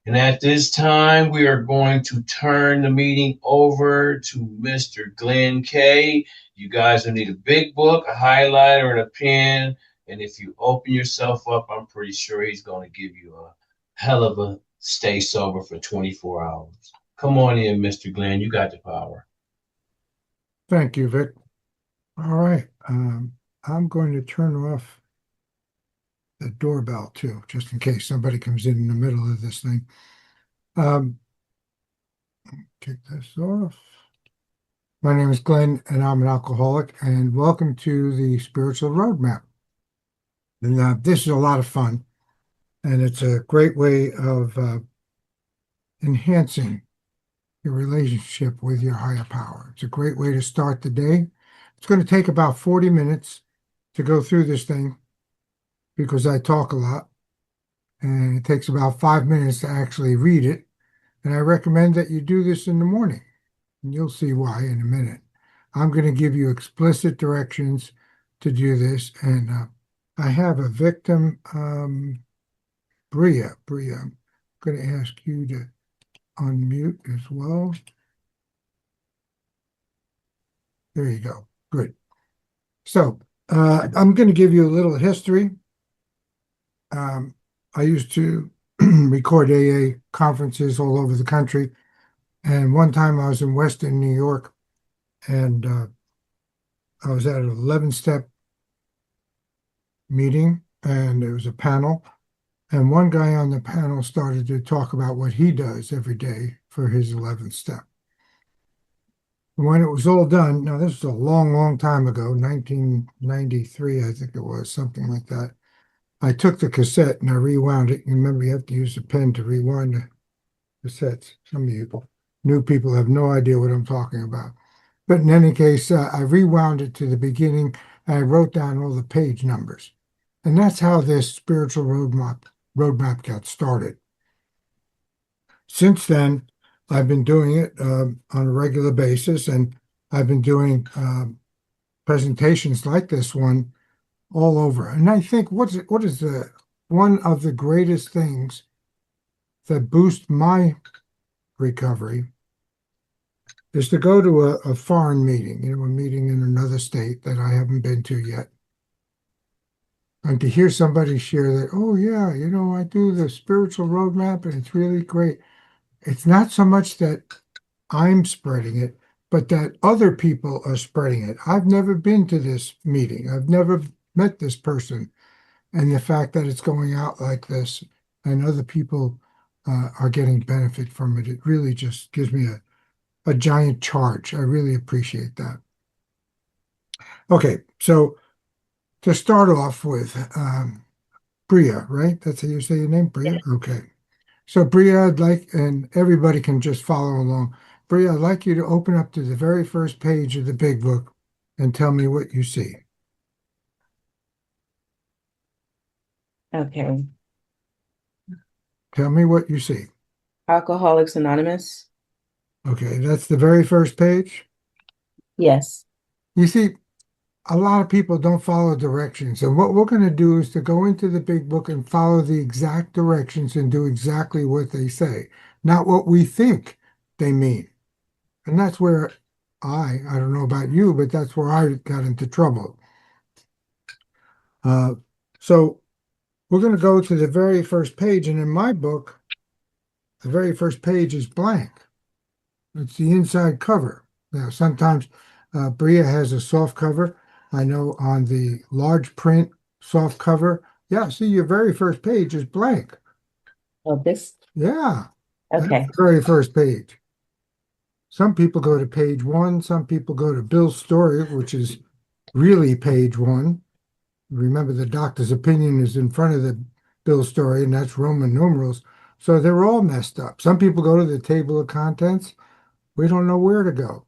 And at this time, we are going to turn the meeting over to Mr. Glenn Kay. You guys will need a big book, a highlighter, and a pen. And if you open yourself up, I'm pretty sure he's going to give you a hell of a stay sober for 24 hours. Come on in, Mr. Glenn. You got the power. Thank you, Vic. All right. I'm going to turn off the doorbell too, just in case somebody comes in the middle of this thing. Um, Kick this off. My name is Glenn, and I'm an alcoholic, and welcome to the Spiritual Roadmap. And this is a lot of fun, and it's a great way of enhancing your relationship with your higher power. It's a great way to start the day. It's going to take about 40 minutes to go through this thing because I talk a lot, and it takes about 5 minutes to actually read it. And I recommend that you do this in the morning, and you'll see why in a minute. I'm going to give you explicit directions to do this, and I have a victim, Bria. Bria, I'm going to ask you to unmute as well. There you go. Good. So I'm going to give you a little history. I used to record AA conferences all over the country. And one time I was in Western New York, and I was at an 11-step meeting, and there was a panel. And one guy on the panel started to talk about what he does every day for his 11th step. When it was all done, now this was a long, long time ago, 1993, I think it was, something like that. I took the cassette and I rewound it. You remember, you have to use a pen to rewind the cassettes. Some of you new people have no idea what I'm talking about. But in any case, I rewound it to the beginning and I wrote down all the page numbers. And that's how this spiritual roadmap got started. Since then, I've been doing it on a regular basis, and I've been doing presentations like this one all over. And I think what is the one of the greatest things that boost my recovery is to go to a foreign meeting, a meeting in another state that I haven't been to yet. And to hear somebody share that, oh yeah, I do the spiritual roadmap and it's really great. It's not so much that I'm spreading it, but that other people are spreading it. I've never been to this meeting. I've never met this person. And the fact that it's going out like this and other people are getting benefit from it, it really just gives me a giant charge. I really appreciate that. Okay, so to start off with, Bria, right? That's how you say your name, Bria? Okay. So Bria, I'd like, and everybody can just follow along. Bria, I'd like you to open up to the very first page of the big book and tell me what you see. Okay. Tell me what you see. Alcoholics Anonymous. Okay, that's the very first page. Yes. You see, a lot of people don't follow directions. And what we're going to do is to go into the big book and follow the exact directions and do exactly what they say, not what we think they mean. And that's where I don't know about you, but that's where I got into trouble. So we're going to go to the very first page. And in my book, the very first page is blank. It's the inside cover. Now, sometimes Bria has a soft cover. I know on the large print soft cover, yeah, see, your very first page is blank. Oh, this. Yeah, that's Okay. the very first page. Some people go to page one. Some people go to Bill's story, which is really page one. Remember, the doctor's opinion is in front of the Bill story, and that's Roman numerals. So they're all messed up. Some people go to the table of contents. We don't know where to go.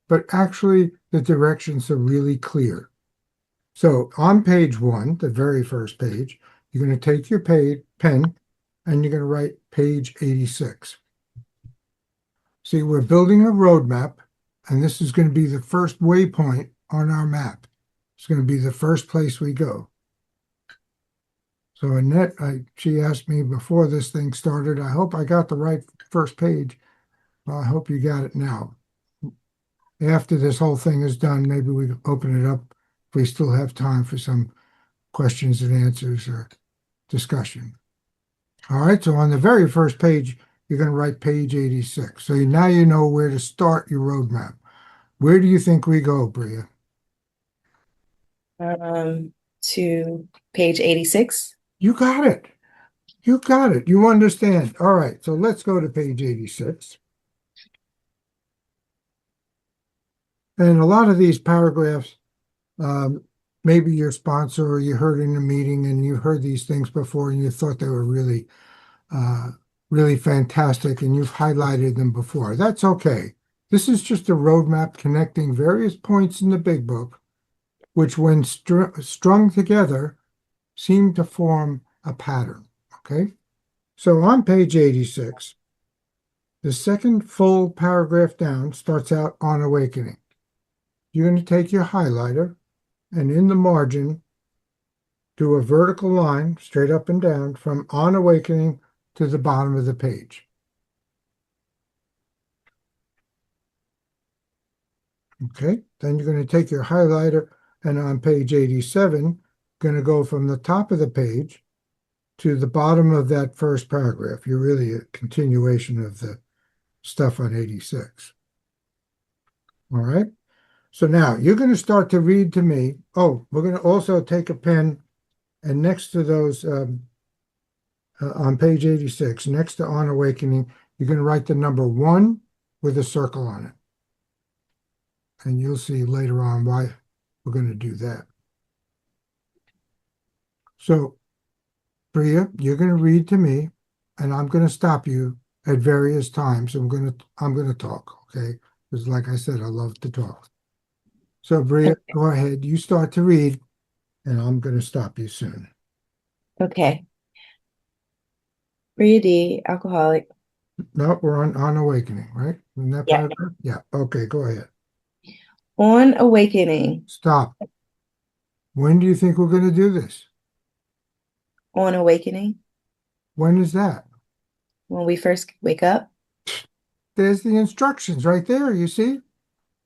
But actually, the directions are really clear. So on page one, the very first page, you're going to take your pen and you're going to write page 86. See, we're building a roadmap, and this is going to be the first waypoint on our map. It's going to be the first place we go. So Annette, she asked me before this thing started, I hope I got the right first page. Well, I hope you got it now. After this whole thing is done, maybe we can open it up if we still have time for some questions and answers or discussion. All right, so on the very first page, you're going to write page 86. So now you know where to start your roadmap. Where do you think we go, Bria? To page 86. You got it. You got it. You understand. All right, so let's go to page 86. And a lot of these paragraphs, maybe your sponsor or you heard in a meeting and you heard these things before and you thought they were really, really fantastic and you've highlighted them before. That's okay. This is just a roadmap connecting various points in the big book, which when strung together seem to form a pattern. Okay. So on page 86, the second full paragraph down starts out on awakening. You're going to take your highlighter and in the margin, do a vertical line straight up and down from on awakening to the bottom of the page. Okay, then you're going to take your highlighter and on page 87, going to go from the top of the page to the bottom of that first paragraph. You're really a continuation of the stuff on 86. All right. So now you're going to start to read to me. Oh, we're going to also take a pen and next to those on page 86, next to on awakening, you're going to write the number 1 with a circle on it. And you'll see later on why we're going to do that. So, Bria, you're going to read to me, and I'm going to stop you at various times. I'm going to talk, okay? Because like I said, I love to talk. So, Bria, go ahead. You start to read, and I'm going to stop you soon. Okay. Bria D, alcoholic. No, we're on awakening, right? In that Yeah. paragraph? Yeah. Okay, go ahead. On awakening. Stop. When do you think we're going to do this? On awakening. When is that? When we first wake up. There's the instructions right there, you see?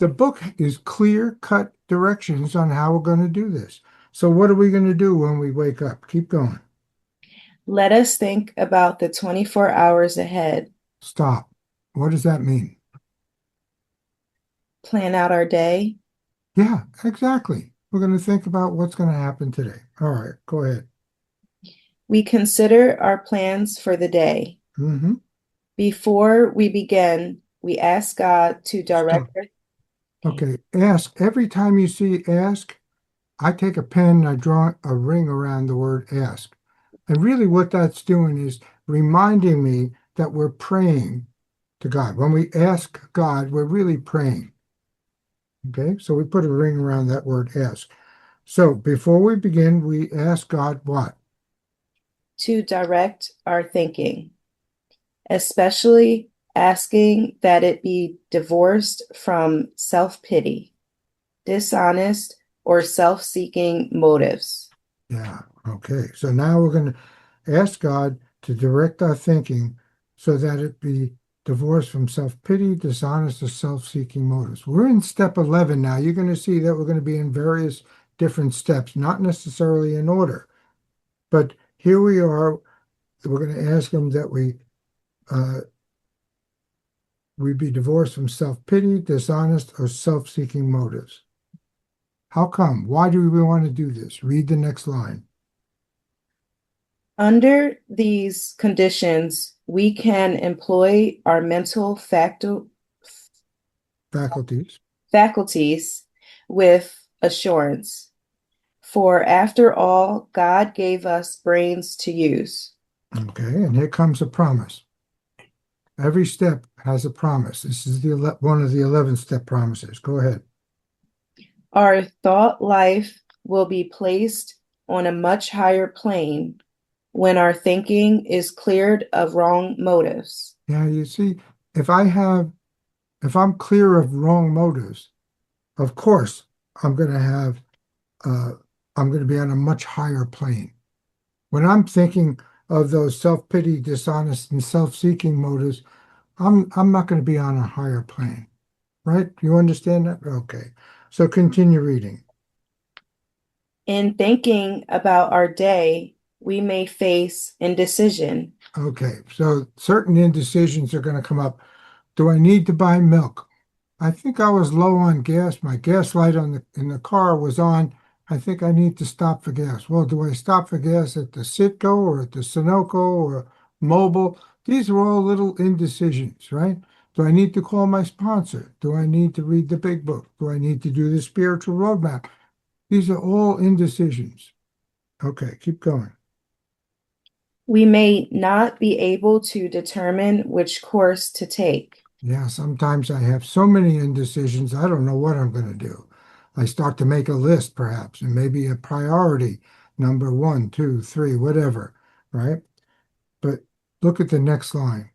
The book is clear-cut directions on how we're going to do this. So what are we going to do when we wake up? Keep going. Let us think about the 24 hours ahead. Stop. What does that mean? Plan out our day. Yeah, exactly. We're going to think about what's going to happen today. All right, go ahead. We consider our plans for the day. Mm-hmm. Before we begin, we ask God to direct Stop. us. Okay, ask. Every time you see ask, I take a pen and I draw a ring around the word ask. And really what that's doing is reminding me that we're praying to God. When we ask God, we're really praying. Okay, so we put a ring around that word ask. So before we begin, we ask God what? To direct our thinking, especially asking that it be divorced from self-pity, dishonest, or self-seeking motives. Yeah, okay. So now we're going to ask God to direct our thinking so that it be divorced from self-pity, dishonest, or self-seeking motives. We're in step 11 now. You're going to see that we're going to be in various different steps, not necessarily in order. But here we are. We're going to ask him that we be divorced from self-pity, dishonest, or self-seeking motives. How come? Why do we want to do this? Read the next line. Under these conditions, we can employ our mental faculties with assurance. For after all, God gave us brains to use. Okay, and here comes a promise. Every step has a promise. This is one of the 11-step promises. Go ahead. Our thought life will be placed on a much higher plane when our thinking is cleared of wrong motives. Yeah, you see, if I'm clear of wrong motives, of course, I'm going to be on a much higher plane. when I'm thinking of those self-pity, dishonest, and self-seeking motives, I'm not going to be on a higher plane, right? You understand that? Okay. So continue reading. In thinking about our day, we may face indecision. Okay. So certain indecisions are going to come up. Do I need to buy milk? I think I was low on gas. My gas light on in the car was on. I think I need to stop for gas. Well, do I stop for gas at the Citgo or at the Sunoco or Mobile? These are all little indecisions, right? Do I need to call my sponsor? Do I need to read the big book? Do I need to do the spiritual roadmap? These are all indecisions. Okay, keep going. We may not be able to determine which course to take. Yeah, sometimes I have so many indecisions, I don't know what I'm going to do. I start to make a list, perhaps, and maybe a priority, number one, two, three, whatever, right? But look at the next line.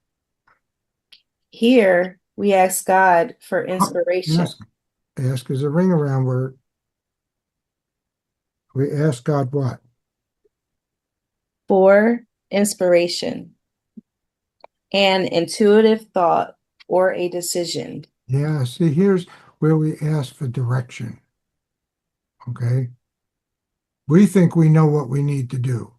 Here, we ask God for Oh, inspiration. ask is a ring around word. We ask God what? For inspiration, an intuitive thought, or a decision. Yeah, see, here's where we ask for direction, okay? We think we know what we need to do.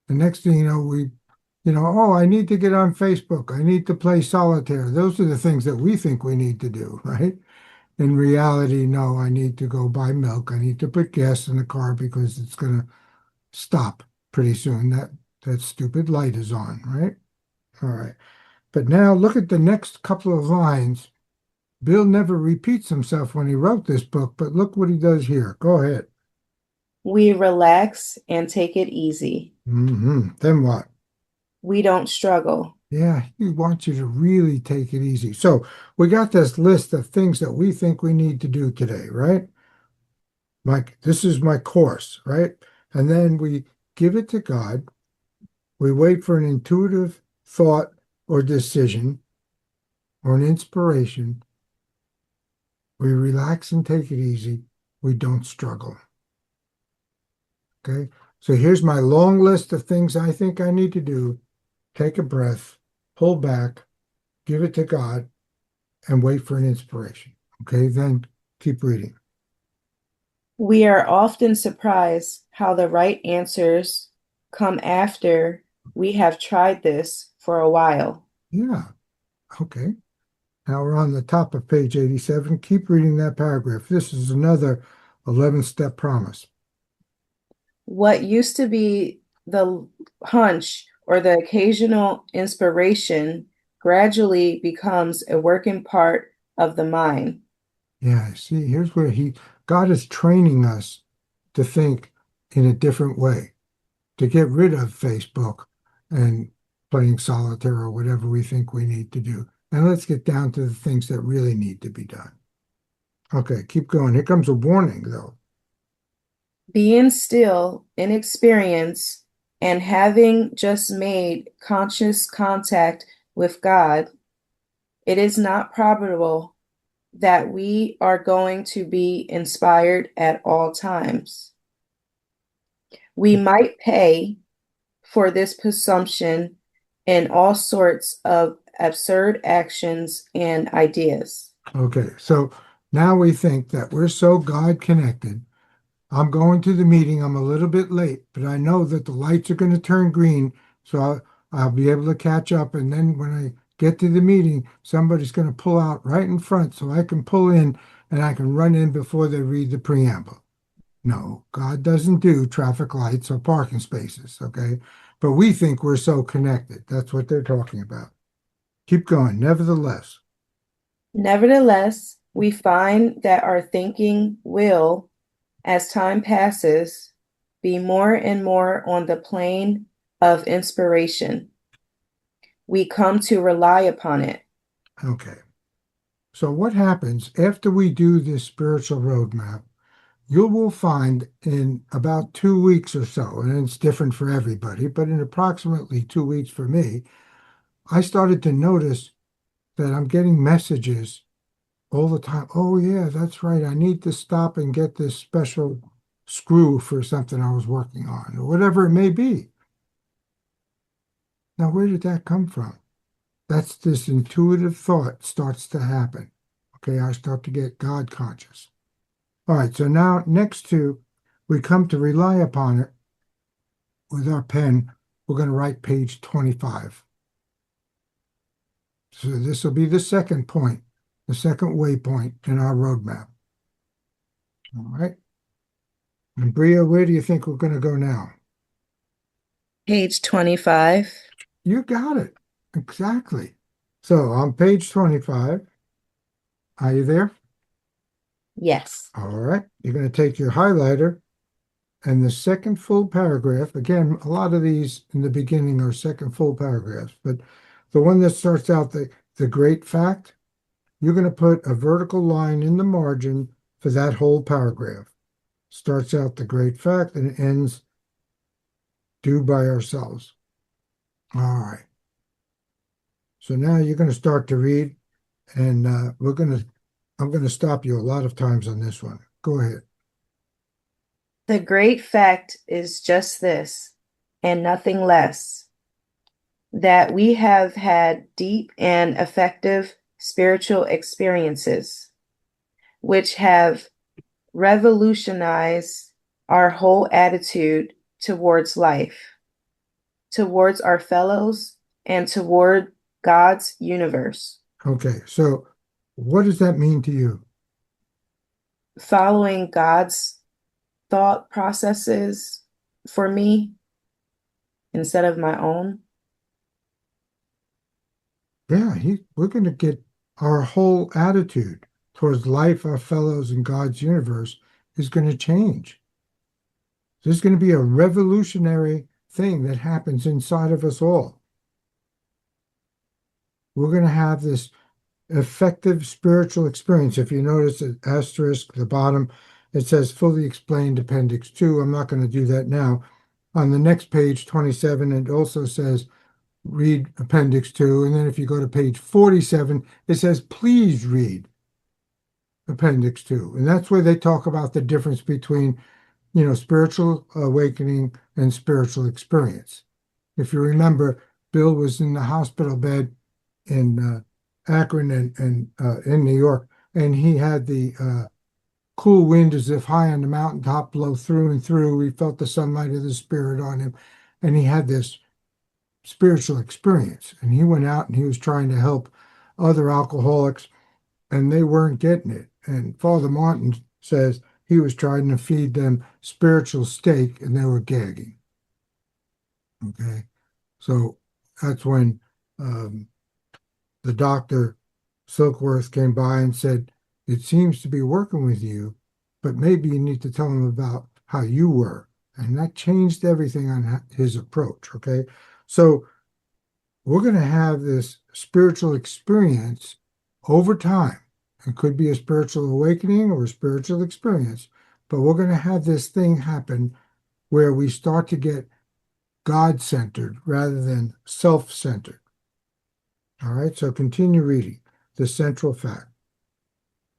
The next thing you know, oh, I need to get on Facebook. I need to play solitaire. Those are the things that we think we need to do, right? In reality, no, I need to go buy milk. I need to put gas in the car because it's going to stop pretty soon. That stupid light is on, right? All right. But now look at the next couple of lines. Bill never repeats himself when he wrote this book, but look what he does here. Go ahead. We relax and take it easy. Then what? We don't struggle. Yeah, he wants you to really take it easy. So we got this list of things that we think we need to do today, right? Like, this is my course, right? And then we give it to God. We wait for an intuitive thought or decision or an inspiration. We relax and take it easy. We don't struggle. Okay. So here's my long list of things I think I need to do. Take a breath, pull back, give it to God, and wait for an inspiration. Okay. Then keep reading. We are often surprised how the right answers come after we have tried this for a while. Yeah. Okay. Now we're on the top of page 87. Keep reading that paragraph. This is another 11-step promise. What used to be the hunch or the occasional inspiration gradually becomes a working part of the mind. Yeah, see, here's where God is training us to think in a different way, to get rid of Facebook and playing solitaire or whatever we think we need to do. And let's get down to the things that really need to be done. Okay, keep going. Here comes a warning, though. Being still in experience and having just made conscious contact with God, it is not probable that we are going to be inspired at all times. We might pay for this presumption in all sorts of absurd actions and ideas. Okay, so now we think that we're so God connected. I'm going to the meeting. I'm a little bit late, but I know that the lights are going to turn green, so I'll be able to catch up. And then when I get to the meeting, somebody's going to pull out right in front so I can pull in and I can run in before they read the preamble. No, God doesn't do traffic lights or parking spaces, okay? But we think we're so connected. That's what they're talking about. Keep going. Nevertheless, we find that our thinking will, as time passes, be more and more on the plane of inspiration. We come to rely upon it. Okay. So what happens after we do this spiritual roadmap? You will find in about 2 weeks or so, and it's different for everybody, but in approximately 2 weeks for me, I started to notice that I'm getting messages all the time. Oh, yeah, that's right. I need to stop and get this special screw for something I was working on, or whatever it may be. Now, where did that come from? That's this intuitive thought starts to happen. Okay, I start to get God conscious. All right, so now next to, we come to rely upon it with our pen. We're going to write page 25. So this will be the second point, the second waypoint in our roadmap. All right. And Bria, where do you think we're going to go now? Page 25. You got it. Exactly. So on page 25, are you there? Yes. All right. You're going to take your highlighter and the second full paragraph. Again, a lot of these in the beginning are second full paragraphs, but the one that starts out the great fact, you're going to put a vertical line in the margin for that whole paragraph. Starts out the great fact and it ends do by ourselves. All right. So now you're going to start to read, and I'm going to stop you a lot of times on this one. Go ahead. The great fact is just this, and nothing less, that we have had deep and effective spiritual experiences, which have revolutionized our whole attitude towards life, towards our fellows, and toward God's universe. Okay. So what does that mean to you? Following God's thought processes for me instead of my own. Yeah, we're going to get our whole attitude towards life, our fellows, and God's universe is going to change. There's going to be a revolutionary thing that happens inside of us all. We're going to have this effective spiritual experience. If you notice the asterisk at the bottom, it says fully explained appendix 2. I'm not going to do that now. On the next page, 27, it also says read appendix 2. And then if you go to page 47, it says please read appendix 2. And that's where they talk about the difference between, spiritual awakening and spiritual experience. If you remember, Bill was in the hospital bed in Akron and in New York, and he had the cool wind as if high on the mountaintop blow through and through. He felt the sunlight of the Spirit on him, and he had this spiritual experience. And he went out and he was trying to help other alcoholics, and they weren't getting it. And Father Martin says he was trying to feed them spiritual steak, and they were gagging. Okay, so that's when the doctor Silkworth came by and said, it seems to be working with you, but maybe you need to tell him about how you were. And that changed everything on his approach. Okay. So we're going to have this spiritual experience over time. It could be a spiritual awakening or a spiritual experience, but we're going to have this thing happen where we start to get God-centered rather than self-centered. All right, so continue reading. The central fact.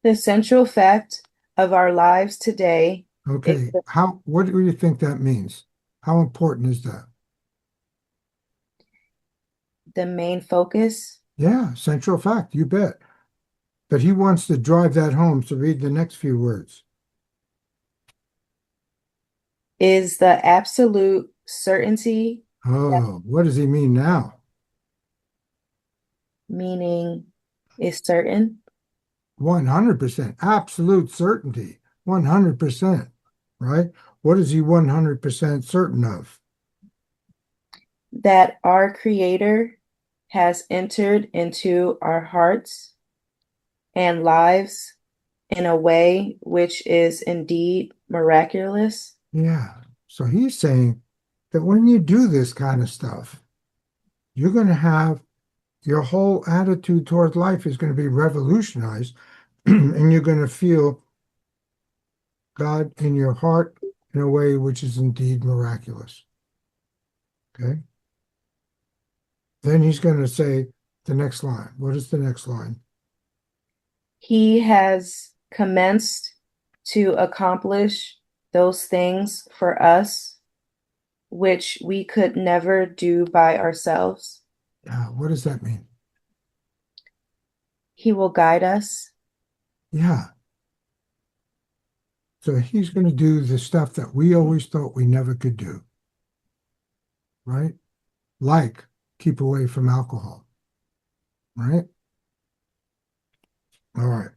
The central fact of our lives today is Okay, what do you think that means? How important is that? the main focus. Yeah, central fact, you bet. But he wants to drive that home, so read the next few words. Is the absolute certainty, Oh, what does he mean now? meaning is certain, 100%, absolute certainty, 100%, right? What is he 100% certain of? that our Creator has entered into our hearts and lives in a way which is indeed miraculous. Yeah, so he's saying that when you do this kind of stuff, you're going to have your whole attitude toward life is going to be revolutionized, and you're going to feel God in your heart in a way which is indeed miraculous. Okay. Then he's going to say the next line. What is the next line? He has commenced to accomplish those things for us which we could never do by ourselves. What does that mean? He will guide us. Yeah. So he's going to do the stuff that we always thought we never could do, right? Like keep away from alcohol, right? All right.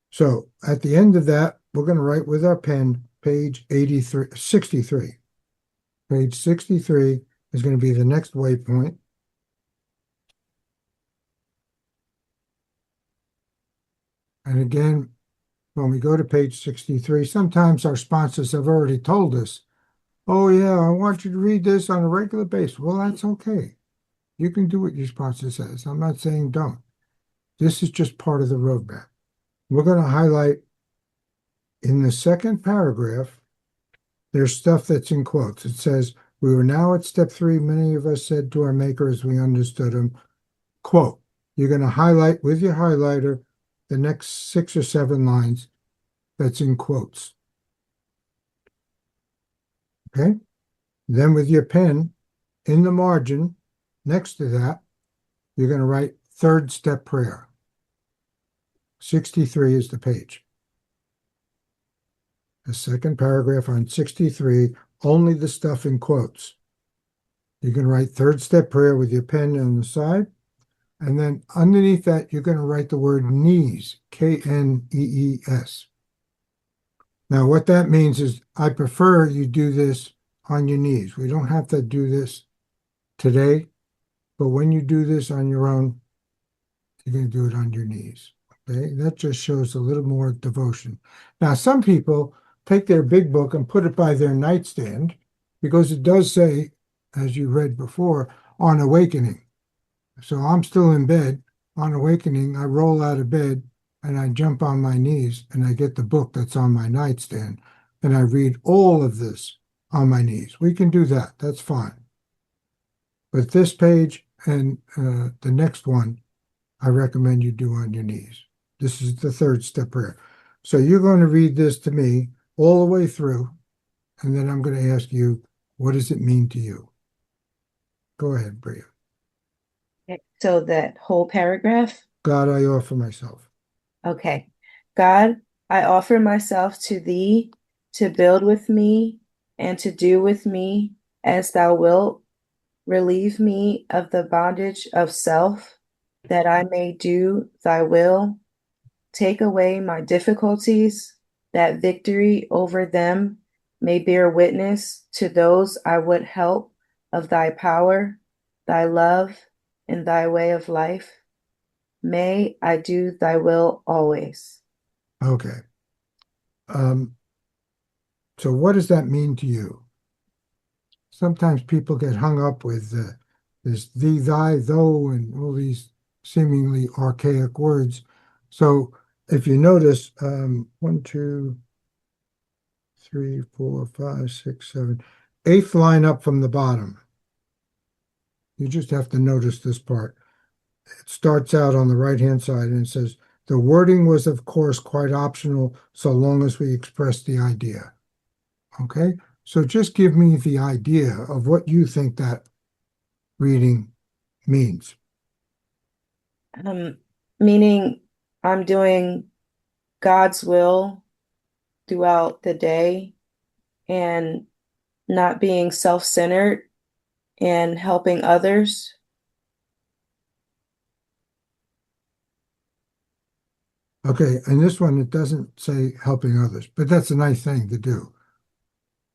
So at the end of that, we're going to write with our pen page 63. Page 63 is going to be the next waypoint. And again, when we go to page 63, sometimes our sponsors have already told us, oh, yeah, I want you to read this on a regular basis. Well, that's okay. You can do what your sponsor says. I'm not saying don't. This is just part of the roadmap. We're going to highlight in the second paragraph, there's stuff that's in quotes. It says, we were now at step 3. Many of us said to our maker as we understood him, quote, you're going to highlight with your highlighter the next 6 or 7 lines that's in quotes. Okay? Then with your pen in the margin next to that, you're going to write third step prayer. 63 is the page. The second paragraph on 63, only the stuff in quotes. You can write third step prayer with your pen on the side. And then underneath that, you're going to write the word knees, Knees. Now, what that means is I prefer you do this on your knees. We don't have to do this today, but when you do this on your own, you're going to do it on your knees. Okay, that just shows a little more devotion. Now, some people take their big book and put it by their nightstand because it does say, as you read before, on awakening. So I'm still in bed. On awakening, I roll out of bed and I jump on my knees and I get the book that's on my nightstand and I read all of this on my knees. We can do that. That's fine. But this page and the next one, I recommend you do on your knees. This is the third step prayer. So you're going to read this to me all the way through, and then I'm going to ask you, what does it mean to you? Go ahead, Bria. So that whole paragraph? God, I offer myself. Okay. God, I offer myself to thee to build with me and to do with me as thou wilt. Relieve me of the bondage of self, that I may do thy will. Take away my difficulties, that victory over them may bear witness to those I would help of thy power, thy love, and thy way of life. May I do thy will always. Okay. So what does that mean to you? Sometimes people get hung up with this thee, thy, though, and all these seemingly archaic words. So if you notice, 1, 2, 3, 4, 5, 6, 7, eighth line up from the bottom. You just have to notice this part. It starts out on the right-hand side and it says, the wording was, of course, quite optional so long as we expressed the idea. Okay? So just give me the idea of what you think that reading means. Meaning I'm doing God's will throughout the day and not being self-centered and helping others. Okay, and this one, it doesn't say helping others, but that's a nice thing to do.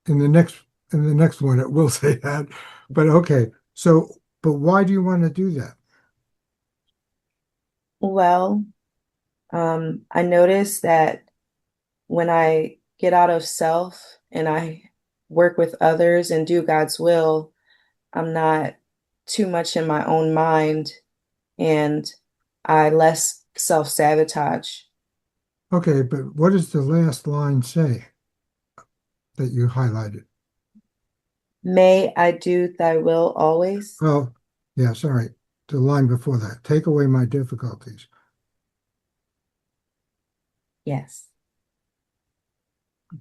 In the next one, it will say that. But okay, so but why do you want to do that? Well, I notice that when I get out of self and I work with others and do God's will, I'm not too much in my own mind and I less self-sabotage. Okay, but what does the last line say that you highlighted? May I do thy will always? Well, yeah, sorry, the line before that. Take away my difficulties. Yes.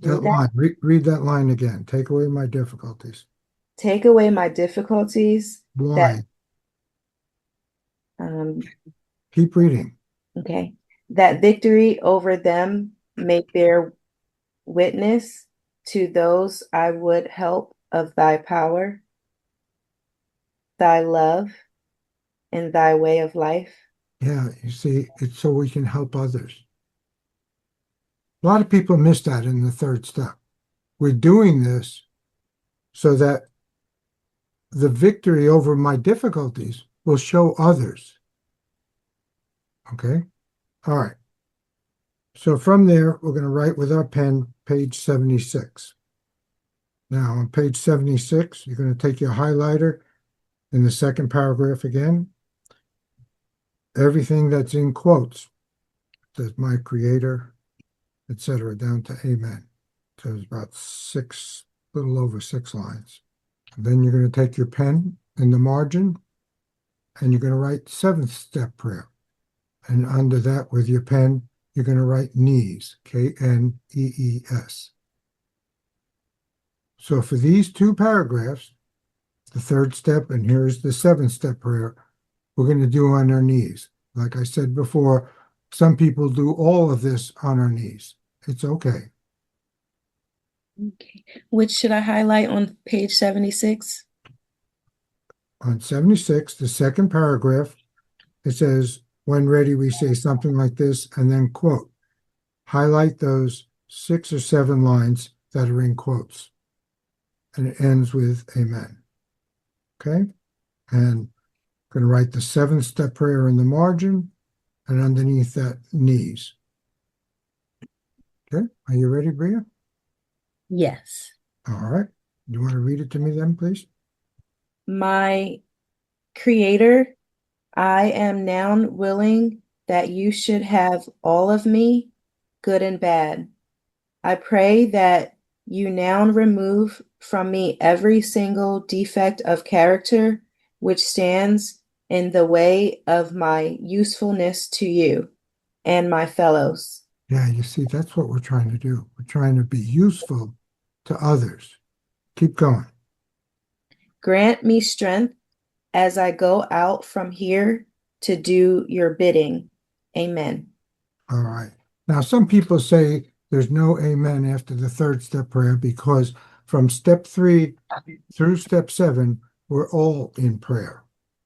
That Read that. line, read that line again. Take away my difficulties. Take away my difficulties that Why? um Keep reading. okay, that victory over them may bear witness to those I would help of thy power, thy love, and thy way of life. Yeah, you see, it's so we can help others. A lot of people miss that in the third step. We're doing this so that the victory over my difficulties will show others. Okay? All right. So from there, we're going to write with our pen, page 76. Now, on page 76, you're going to take your highlighter in the second paragraph again. Everything that's in quotes says my creator, etc., down to amen. So it's about little over 6 lines. Then you're going to take your pen in the margin and you're going to write seventh step prayer. And under that with your pen, you're going to write knees, Knees. So for these 2 paragraphs, the third step, and here's the seventh step prayer, we're going to do on our knees. Like I said before, some people do all of this on our knees. It's okay. Okay. Which should I highlight on page 76? On 76, the second paragraph, it says, when ready, we say something like this, and then quote. Highlight those 6 or 7 lines that are in quotes. And it ends with amen. Okay? And going to write the seventh step prayer in the margin and underneath that, knees. Okay? Are you ready, Bria? Yes. All right. You want to read it to me then, please? My Creator, I am now willing that you should have all of me, good and bad. I pray that you now remove from me every single defect of character which stands in the way of my usefulness to you and my fellows. Yeah, you see, that's what we're trying to do. We're trying to be useful to others. Keep going. Grant me strength as I go out from here to do your bidding. Amen. All right. Now, some people say there's no amen after the third step prayer because from step 3 through step 7, we're all in prayer.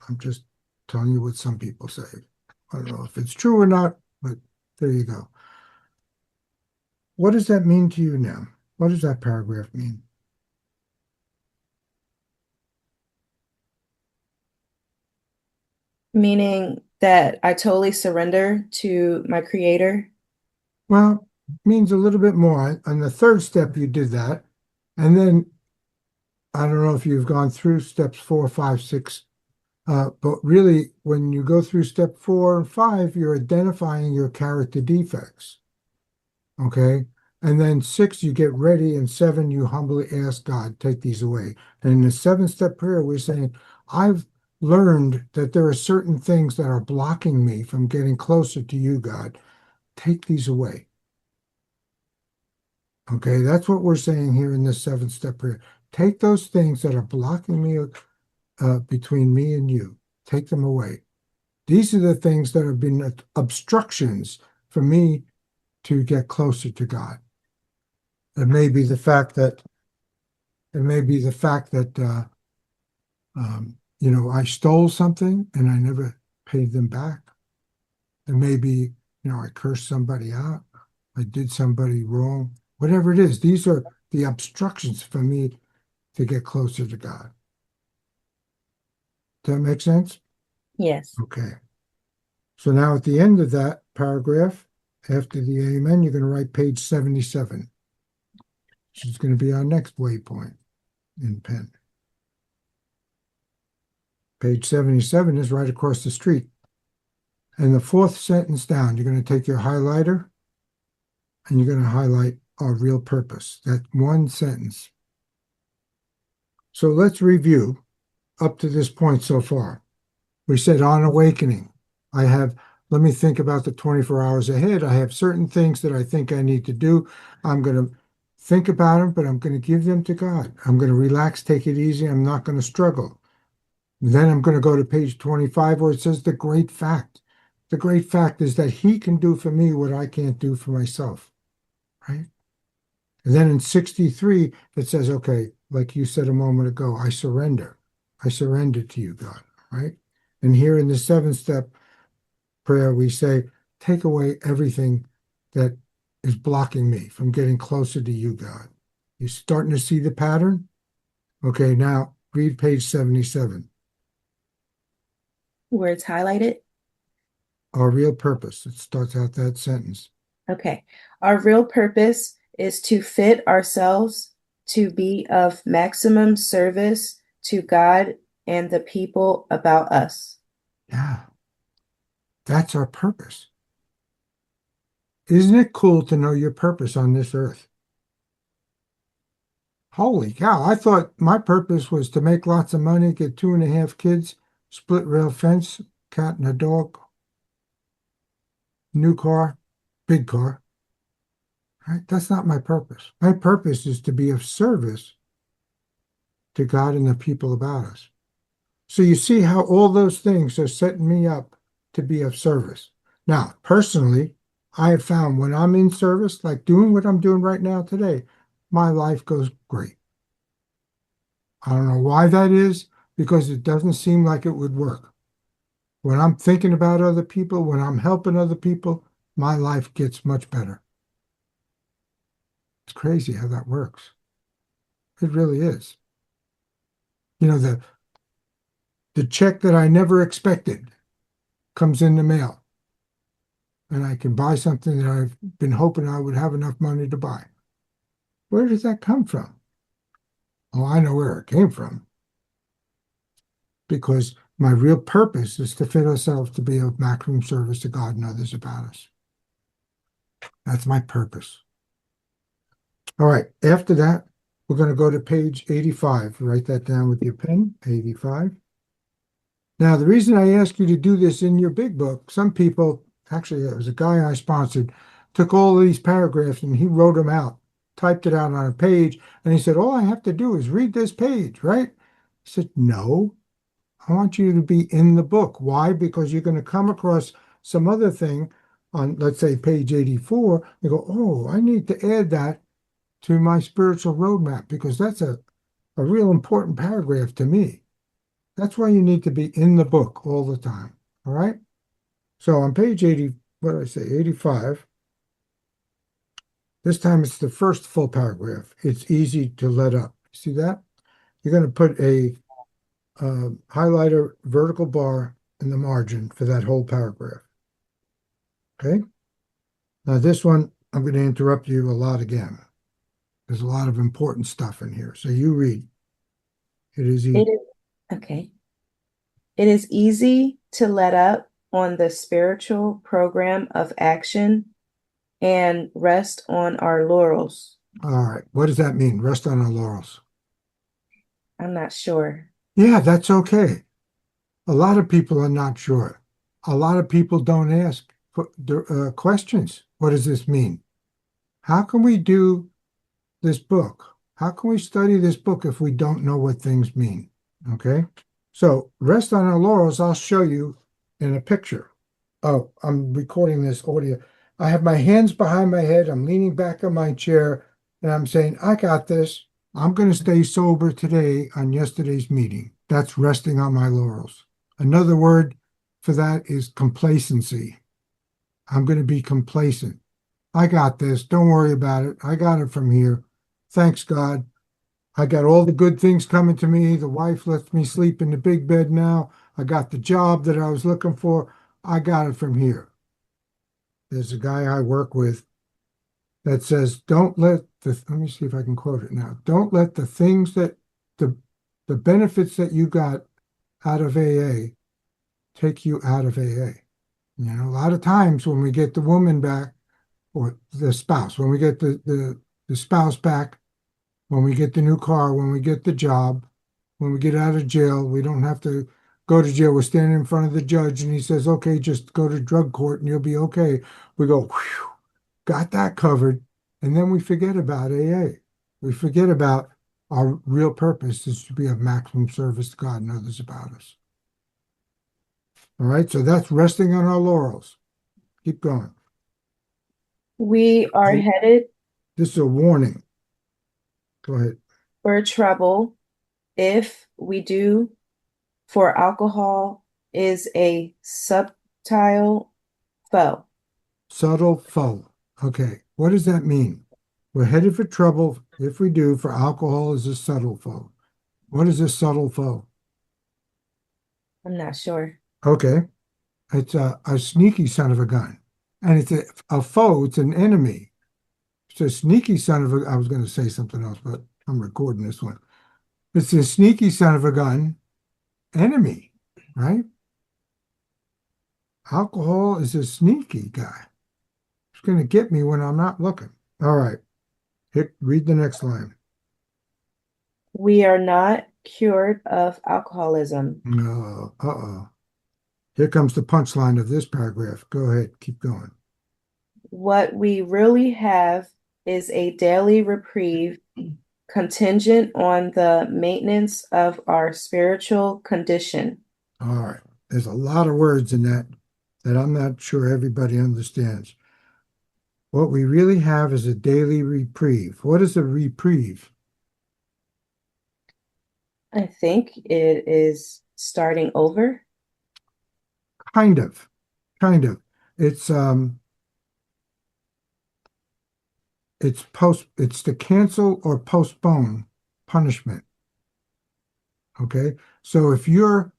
I'm just telling you what some people say. I don't know if it's true or not, but there you go. What does that mean to you now? What does that paragraph mean? Meaning that I totally surrender to my Creator. Well, it means a little bit more. On the third step, you did that. And then I don't know if you've gone through steps 4, 5, 6, but really, when you go through step 4 and 5, you're identifying your character defects. Okay. And then 6, you get ready, and 7, you humbly ask God, take these away. And in the 7th step prayer, we're saying, I've learned that there are certain things that are blocking me from getting closer to you, God. Take these away. Okay, that's what we're saying here in this 7th step prayer. Take those things that are blocking me between me and you. Take them away. These are the things that have been obstructions for me to get closer to God. It may be the fact that I stole something and I never paid them back. It may be, I cursed somebody out. I did somebody wrong. Whatever it is, these are the obstructions for me to get closer to God. Does that make sense? Yes. Okay. So now at the end of that paragraph, after the amen, you're going to write page 77, which is going to be our next waypoint in pen. Page 77 is right across the street. And the 4th sentence down, you're going to take your highlighter and you're going to highlight our real purpose, that one sentence. So let's review up to this point so far. We said on awakening, let me think about the 24 hours ahead. I have certain things that I think I need to do. I'm going to think about them, but I'm going to give them to God. I'm going to relax, take it easy. I'm not going to struggle. Then I'm going to go to page 25 where it says the great fact. The great fact is that he can do for me what I can't do for myself, right? And then in 63, it says, okay, like you said a moment ago, I surrender. I surrender to you, God, right? And here in the seventh step prayer, we say, take away everything that is blocking me from getting closer to you, God. You starting to see the pattern? Okay, now read page 77. Where it's highlighted. Our real purpose. It starts out that sentence. Okay. Our real purpose is to fit ourselves to be of maximum service to God and the people about us. Yeah, that's our purpose. Isn't it cool to know your purpose on this earth? Holy cow, I thought my purpose was to make lots of money, get 2.5 kids, split rail fence, cat and a dog, new car, big car. Right? That's not my purpose. My purpose is to be of service to God and the people about us. So you see how all those things are setting me up to be of service. Now, personally, I have found when I'm in service, like doing what I'm doing right now today, my life goes great. I don't know why that is, because it doesn't seem like it would work. When I'm thinking about other people, when I'm helping other people, my life gets much better. It's crazy how that works. It really is. You know, the check that I never expected comes in the mail, and I can buy something that I've been hoping I would have enough money to buy. Where does that come from? Oh, I know where it came from. Because my real purpose is to fit ourselves to be of maximum service to God and others about us. That's my purpose. All right. After that, we're going to go to page 85. Write that down with your pen, 85. Now, the reason I ask you to do this in your big book, some people, actually, there was a guy I sponsored, took all of these paragraphs and he wrote them out, typed it out on a page, and he said, all I have to do is read this page, right? I said, no, I want you to be in the book. Why? Because you're going to come across some other thing on, let's say, page 84. You go, oh, I need to add that to my spiritual roadmap because that's a real important paragraph to me. That's why you need to be in the book all the time. All right. So on page 80, what did I say? 85. This time it's the first full paragraph. It's easy to let up. See that? You're going to put a highlighter vertical bar in the margin for that whole paragraph. Okay. Now this one, I'm going to interrupt you a lot again. There's a lot of important stuff in here. So you read. It is easy. It is okay. It is easy to let up on the spiritual program of action and rest on our laurels. All right. What does that mean? Rest on our laurels. I'm not sure. Yeah, that's okay. A lot of people are not sure. A lot of people don't ask questions. What does this mean? How can we do this book? How can we study this book if we don't know what things mean? Okay. So rest on our laurels, I'll show you in a picture. Oh, I'm recording this audio. I have my hands behind my head. I'm leaning back on my chair and I'm saying, I got this. I'm going to stay sober today on yesterday's meeting. That's resting on my laurels. Another word for that is complacency. I'm going to be complacent. I got this. Don't worry about it. I got it from here. Thanks, God. I got all the good things coming to me. The wife lets me sleep in the big bed now. I got the job that I was looking for. I got it from here. There's a guy I work with that says, don't let let me see if I can quote it now. Don't let the things that the benefits that you got out of AA take you out of AA. You know, a lot of times when we get the woman back or the spouse, when we get the spouse back, when we get the new car, when we get the job, when we get out of jail, we don't have to go to jail. We're standing in front of the judge and he says, okay, just go to drug court and you'll be okay. We go, whew, got that covered. And then we forget about AA. We forget about our real purpose is to be of maximum service to God and others about us. All right, so that's resting on our laurels. Keep going. We are Oh, headed this is a warning. Go ahead. for trouble if we do, for alcohol is a subtle foe. Subtle foe. Okay, what does that mean? We're headed for trouble if we do, for alcohol is a subtle foe. What is a subtle foe? I'm not sure. Okay, it's a sneaky son of a gun. And it's a foe, it's an enemy. It's a sneaky son of a, I was going to say something else, but I'm recording this one. It's a sneaky son of a gun enemy, right? Alcohol is a sneaky guy. It's going to get me when I'm not looking. All right, read the next line. We are not cured of alcoholism. Uh-oh. Here comes the punchline of this paragraph. Go ahead, keep going. What we really have is a daily reprieve contingent on the maintenance of our spiritual condition. All right. There's a lot of words in that I'm not sure everybody understands. What we really have is a daily reprieve. What is a reprieve? I think it is starting over. Kind of. Kind of. It's it's to cancel or postpone punishment. Okay? So if you're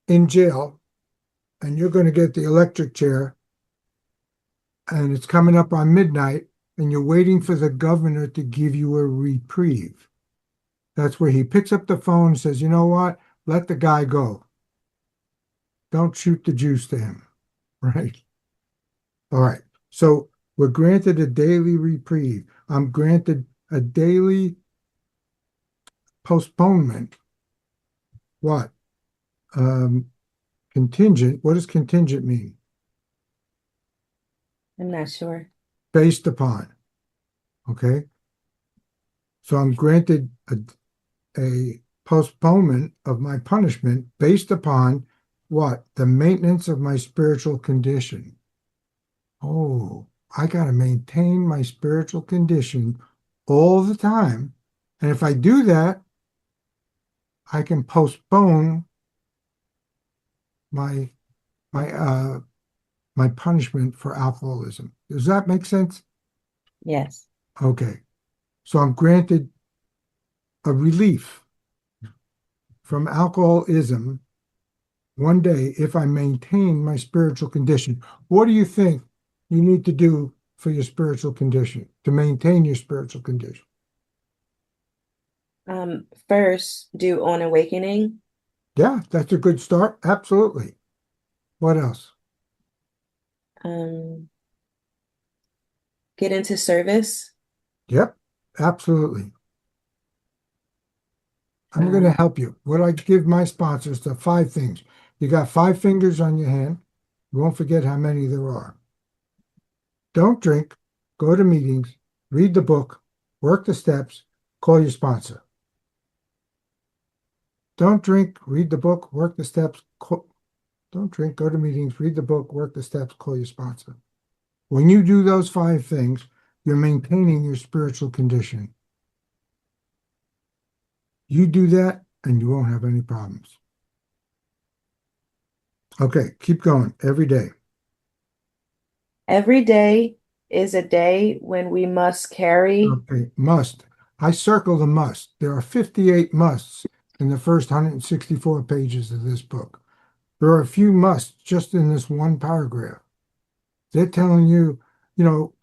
in jail and you're going to get the electric chair and it's coming up on midnight and you're waiting for the governor to give you a reprieve. That's where he picks up the phone and says, you know what? Let the guy go. Don't shoot the juice to him. Right? All right. So we're granted a daily reprieve. I'm granted a daily postponement. What? Contingent. What does contingent mean? I'm not sure. Based upon. Okay. So I'm granted a postponement of my punishment based upon what? The maintenance of my spiritual condition. Oh, I got to maintain my spiritual condition all the time. And if I do that, I can postpone my my my punishment for alcoholism. Does that make sense? Yes. Okay. So I'm granted a relief from alcoholism one day if I maintain my spiritual condition. What do you think you need to do for your spiritual condition, to maintain your spiritual condition? First, do on awakening. Yeah, that's a good start. Absolutely. What else? Um, get into service. Yep, absolutely. I'm going to Um, help you. What I give my sponsors the 5 things. You got 5 fingers on your hand. You won't forget how many there are. Don't drink, go to meetings, read the book, work the steps, call your sponsor. Don't drink, read the book, work the steps. Don't drink, go to meetings, read the book, work the steps, call your sponsor. When you do those 5 things, you're maintaining your spiritual condition. You do that and you won't have any problems. Okay, keep going every day. every day is a day when we must carry. Okay, must. I circle the must. There are 58 musts in the first 164 pages of this book. There are a few musts just in this one paragraph. They're telling you,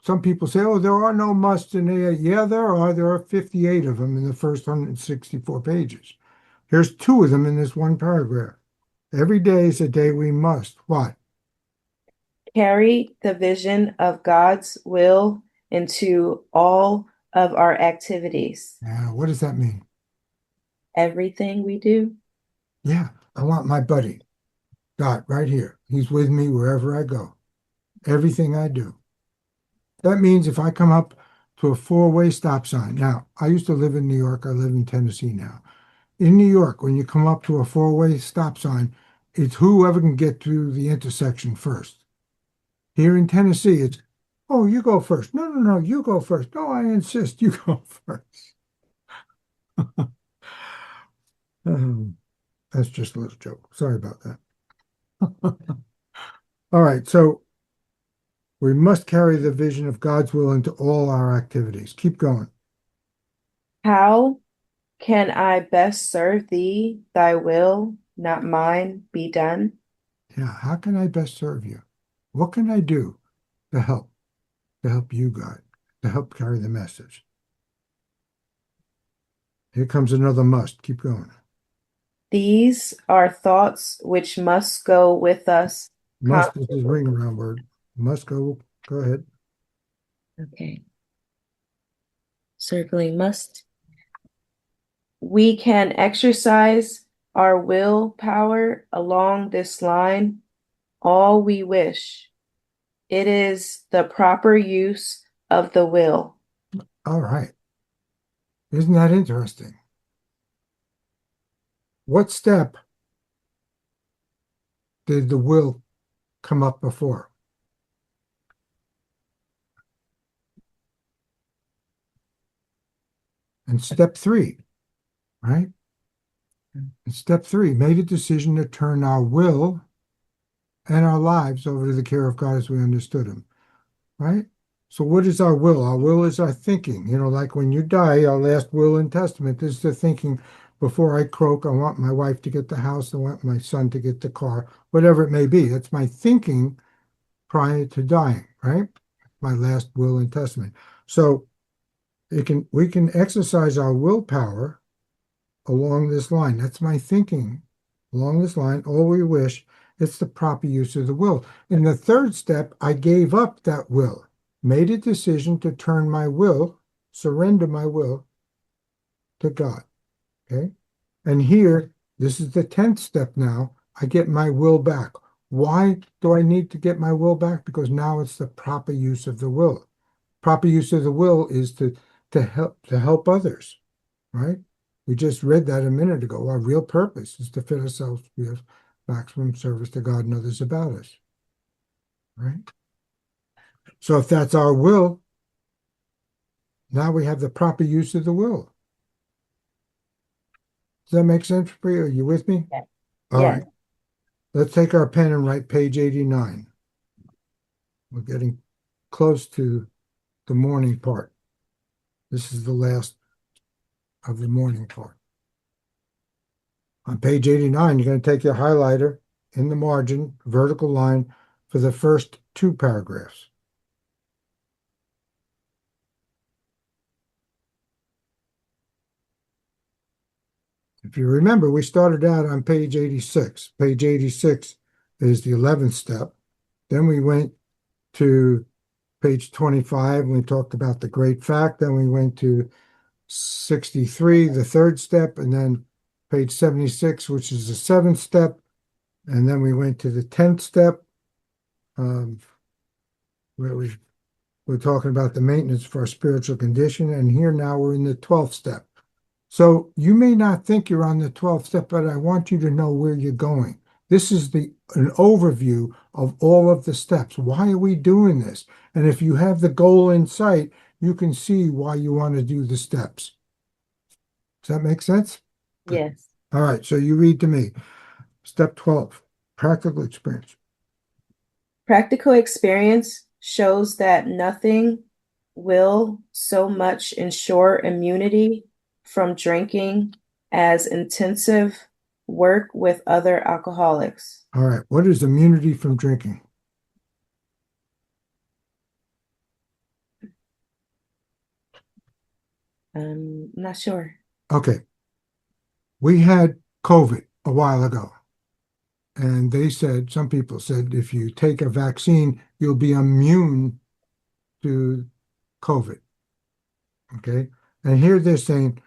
some people say, oh, there are no musts in AA. Yeah, there are. There are 58 of them in the first 164 pages. Here's 2 of them in this one paragraph. Every day is a day we must. What? Carry the vision of God's will into all of our activities. Now, what does that mean? Everything we do. Yeah, I want my buddy, God, right here. He's with me wherever I go. Everything I do. That means if I come up to a four-way stop sign. Now, I used to live in New York. I live in Tennessee now. In New York, when you come up to a four-way stop sign, it's whoever can get to the intersection first. Here in Tennessee, it's, oh, you go first. No, no, no, you go first. No, I insist you go first. That's just a little joke. Sorry about that. All right, so we must carry the vision of God's will into all our activities. Keep going. How can I best serve thee? Thy will, not mine, be done. Yeah, how can I best serve you? What can I do to help you, God, to help carry the message? Here comes another must. Keep going. These are thoughts which must go with us Must is a constantly. ring around word. Must go. Go ahead. Okay. Circling must. We can exercise our willpower along this line all we wish. It is the proper use of the will. All right. Isn't that interesting? What step did the will come up before? And step three, right? And step three, made a decision to turn our will and our lives over to the care of God as we understood him, right? So what is our will? Our will is our thinking. You know, like when you die, our last will and testament is the thinking, before I croak, I want my wife to get the house, I want my son to get the car, whatever it may be. That's my thinking prior to dying, right? My last will and testament. So we can exercise our willpower along this line. That's my thinking along this line, all we wish. It's the proper use of the will. In the third step, I gave up that will, made a decision to turn my will, surrender my will to God. Okay. And here, this is the 10th step now. I get my will back. Why do I need to get my will back? Because now it's the proper use of the will. Proper use of the will is to help others, right? We just read that a minute ago. Our real purpose is to fit ourselves to be of maximum service to God and others about us, right? So if that's our will, now we have the proper use of the will. Does that make sense for you? Are you with me? Yes. All right. Let's take our pen and write page 89. We're getting close to the morning part. This is the last of the morning part. On page 89, you're going to take your highlighter in the margin, vertical line, for the first two paragraphs. If you remember, we started out on page 86. Page 86 is the 11th step. Then we went to page 25, and we talked about the great fact. Then we went to 63, the third step, and then page 76, which is the seventh step. And then we went to the 10th step, where we're talking about the maintenance for our spiritual condition. And here now we're in the 12th step. So you may not think you're on the 12th step, but I want you to know where you're going. This is an overview of all of the steps. Why are we doing this? And if you have the goal in sight, you can see why you want to do the steps. Does that make sense? Yes. All right, so you read to me. Step 12, practical experience. Practical experience shows that nothing will so much ensure immunity from drinking as intensive work with other alcoholics. All right, what is immunity from drinking? Not sure. Okay, we had COVID a while ago, and some people said, if you take a vaccine, you'll be immune to COVID. Okay, and here they're saying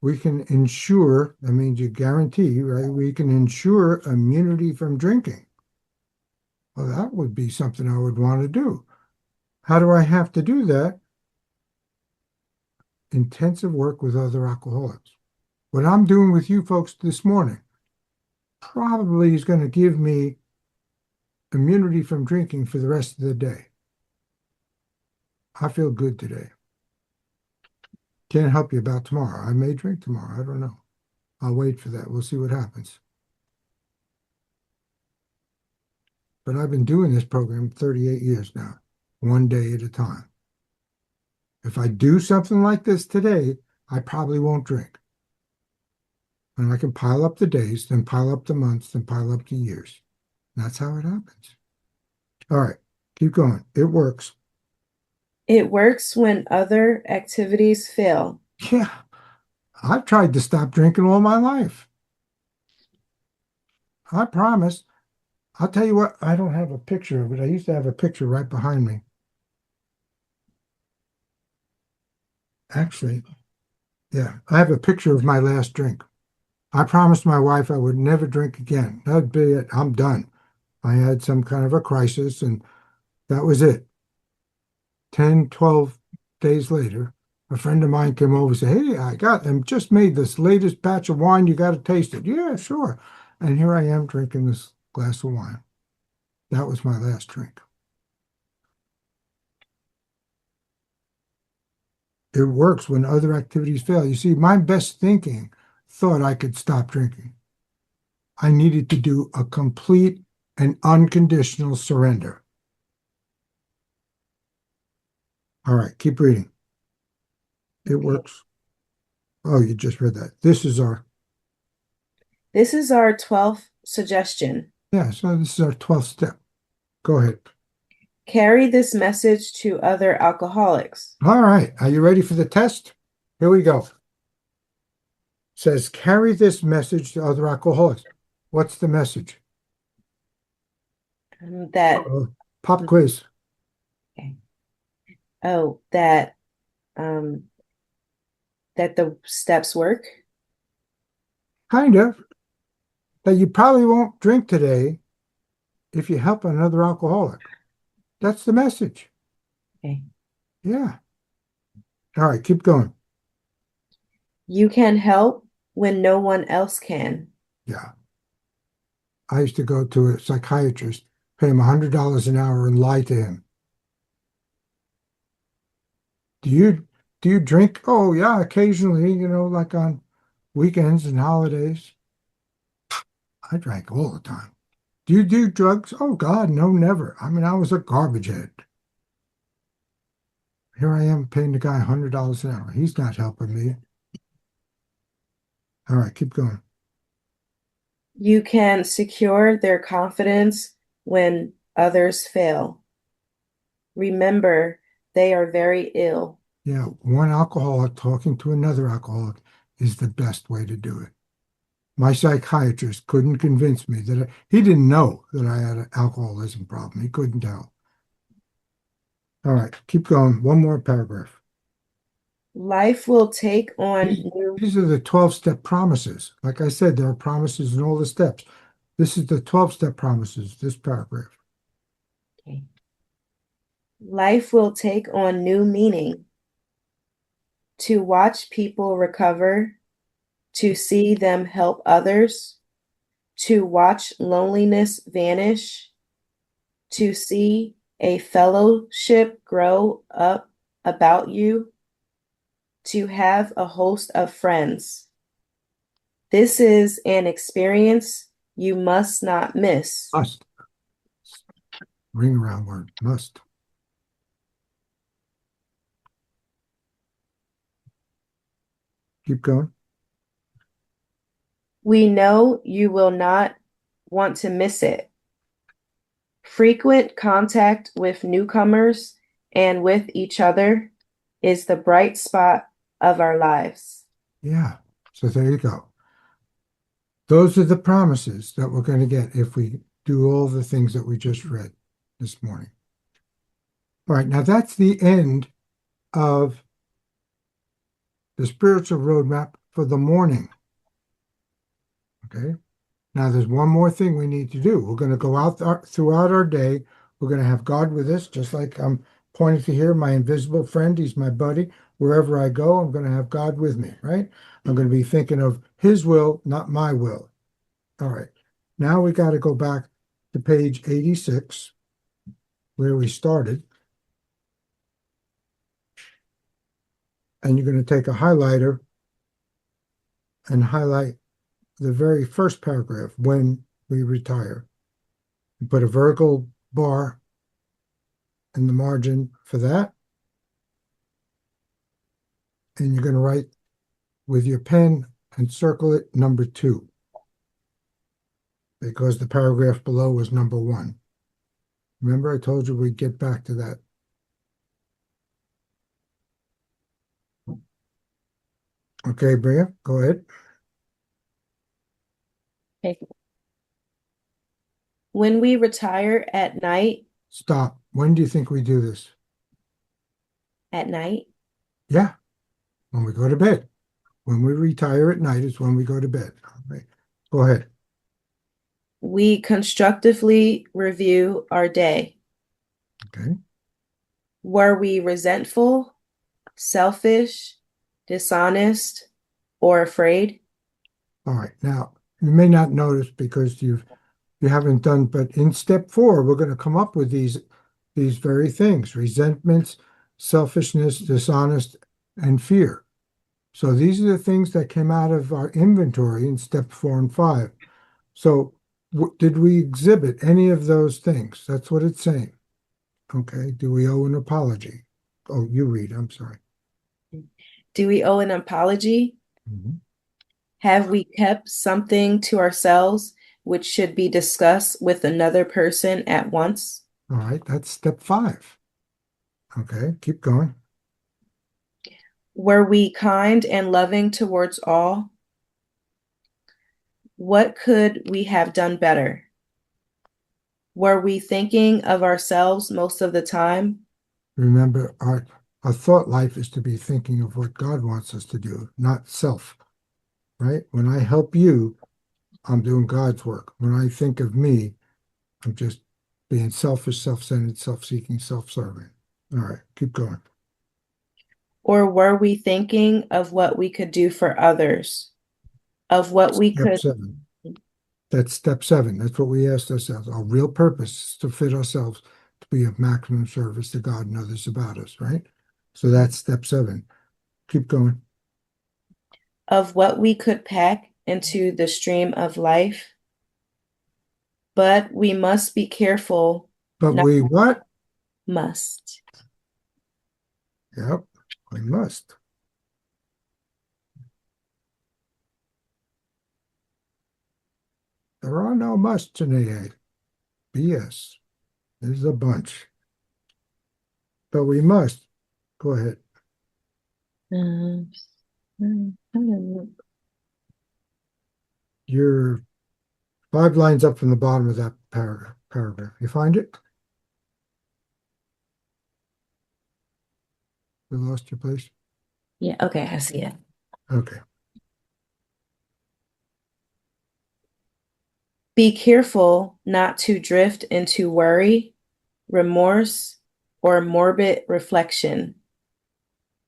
we can ensure, that means you guarantee, right? We can ensure immunity from drinking. Well, that would be something I would want to do. How do I have to do that? intensive work with other alcoholics. What I'm doing with you folks this morning probably is going to give me immunity from drinking for the rest of the day. I feel good today. Can't help you about tomorrow. I may drink tomorrow. I don't know. I'll wait for that. We'll see what happens. But I've been doing this program 38 years now, one day at a time. If I do something like this today, I probably won't drink. And I can pile up the days, then pile up the months, then pile up the years. And that's how it happens. All right, keep going. It works. It works when other activities fail. Yeah, I've tried to stop drinking all my life. I promise. I'll tell you what, I don't have a picture of it. I used to have a picture right behind me. Actually, yeah, I have a picture of my last drink. I promised my wife I would never drink again. That'd be it. I'm done. I had some kind of a crisis, and that was it. 10, 12 days later, a friend of mine came over and said, "Hey, just made this latest batch of wine. You got to taste it." Yeah, sure. And here I am drinking this glass of wine. That was my last drink. It works when other activities fail. You see, my best thinking thought I could stop drinking. I needed to do a complete and unconditional surrender. All right, keep reading. It works. Oh, you just read that. This is our 12th suggestion. Yeah, so this is our 12th step. Go ahead. Carry this message to other alcoholics. All right, are you ready for the test? Here we go. It says, carry this message to other alcoholics. What's the message? That Pop quiz. Okay. Oh, that the steps work. Kind of. That you probably won't drink today if you help another alcoholic. That's the message. Okay. Yeah. All right, keep going. You can help when no one else can. Yeah. I used to go to a psychiatrist, pay him $100 an hour and lie to him. Do you drink? Oh, yeah, occasionally, like on weekends and holidays. I drank all the time. Do you do drugs? Oh, God, no, never. I mean, I was a garbage head. Here I am paying the guy $100 an hour. He's not helping me. All right, keep going. You can secure their confidence when others fail. Remember, they are very ill. Yeah, one alcoholic talking to another alcoholic is the best way to do it. My psychiatrist couldn't convince me that he didn't know that I had an alcoholism problem. He couldn't tell. All right, keep going. One more paragraph. Life will take on new. These are the 12-step promises. Like I said, there are promises in all the steps. This is the 12-step promises, this paragraph. Okay. Life will take on new meaning. To watch people recover, to see them help others, to watch loneliness vanish, to see a fellowship grow up about you, to have a host of friends. This is an experience you must not miss. Must. Ring around word, must. Keep going. We know you will not want to miss it. Frequent contact with newcomers and with each other is the bright spot of our lives. Yeah, so there you go. Those are the promises that we're going to get if we do all the things that we just read this morning. All right, now that's the end of the spiritual roadmap for the morning. Okay, now there's one more thing we need to do. We're going to go out throughout our day. We're going to have God with us, just like I'm pointing to here, my invisible friend. He's my buddy. wherever I go, I'm going to have God with me, right? I'm going to be thinking of his will, not my will. All right. Now we got to go back to page 86, where we started. And you're going to take a highlighter and highlight the very first paragraph, when we retire. You put a vertical bar in the margin for that. And you're going to write with your pen and circle it number 2, because the paragraph below was number 1. Remember, I told you we'd get back to that. Okay, Bria, go ahead. Okay. When we retire at night, Stop. When do you think we do this? at night, Yeah, when we go to bed. When we retire at night is when we go to bed. All right. Go ahead. we constructively review our day. Okay. Were we resentful, selfish, dishonest, or afraid? All right. Now, you may not notice because you haven't done, but in step 4, we're going to come up with these very things: resentments, selfishness, dishonest, and fear. So these are the things that came out of our inventory in step 4 and 5. So did we exhibit any of those things? That's what it's saying. Okay. Do we owe an apology? Oh, you read. I'm sorry. Do we owe an apology? Mhm. Have we kept something to ourselves which should be discussed with another person at once? All right. That's step 5. Okay. Keep going. Were we kind and loving towards all? What could we have done better? Were we thinking of ourselves most of the time? Remember, our thought life is to be thinking of what God wants us to do, not self, right? When I help you, I'm doing God's work. When I think of me, I'm just being selfish, self-centered, self-seeking, self-serving. All right, keep going. Or were we thinking of what we could do for others? Of what we Step could 7. That's step 7. That's what we asked ourselves. Our real purpose is to fit ourselves to be of maximum service to God and others about us, right? So that's step 7. Keep going. of what we could pack into the stream of life? But we must be careful, But not we what? must. Yep, we must. There are no musts in AA. BS. There's a bunch. But we must. Go ahead. You're 5 lines up from the bottom of that paragraph. You find it? We lost your place? Yeah, okay, I see it. Okay. Be careful not to drift into worry, remorse, or morbid reflection,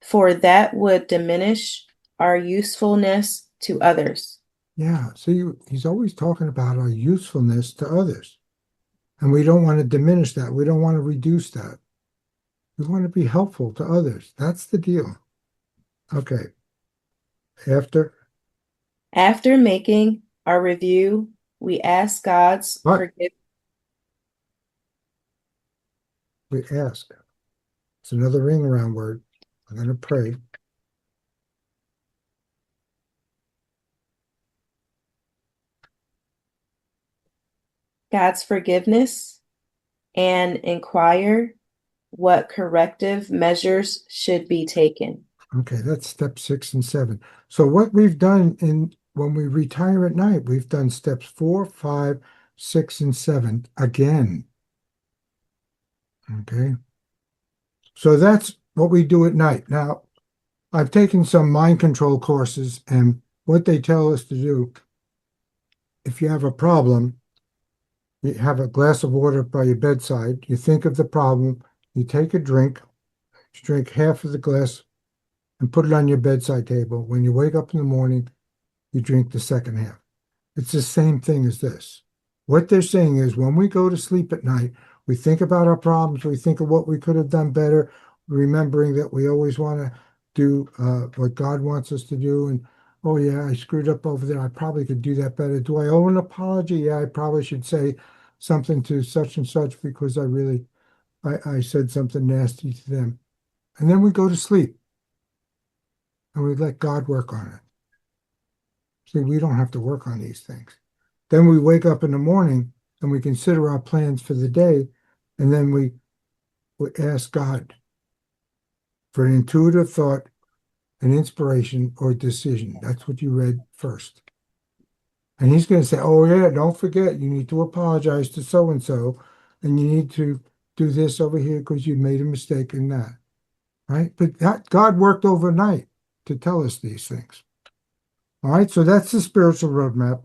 for that would diminish our usefulness to others. Yeah. See, he's always talking about our usefulness to others. And we don't want to diminish that. We don't want to reduce that. We want to be helpful to others. That's the deal. Okay. After making our review, we ask God's What? We ask. It's another ring around word. I'm going to pray. God's forgiveness and inquire what corrective measures should be taken. Okay, that's step 6 and 7. So what we've done when we retire at night, we've done steps 4, 5, 6, and 7 again. Okay. So that's what we do at night. Now, I've taken some mind control courses, and what they tell us to do, if you have a problem, you have a glass of water by your bedside, you think of the problem, you take a drink, you drink half of the glass and put it on your bedside table. When you wake up in the morning, you drink the second half. It's the same thing as this. What they're saying is when we go to sleep at night, we think about our problems, we think of what we could have done better, remembering that we always want to do what God wants us to do. And, oh, yeah, I screwed up over there. I probably could do that better. Do I owe an apology? Yeah, I probably should say something to such and such because I said something nasty to them. And then we go to sleep and we let God work on it. See, we don't have to work on these things. Then we wake up in the morning and we consider our plans for the day, and then we ask God for an intuitive thought, an inspiration, or decision. That's what you read first. And he's going to say, oh, yeah, don't forget, you need to apologize to so and so, and you need to do this over here because you made a mistake in that. Right? But that God worked overnight to tell us these things. All right, so that's the spiritual roadmap.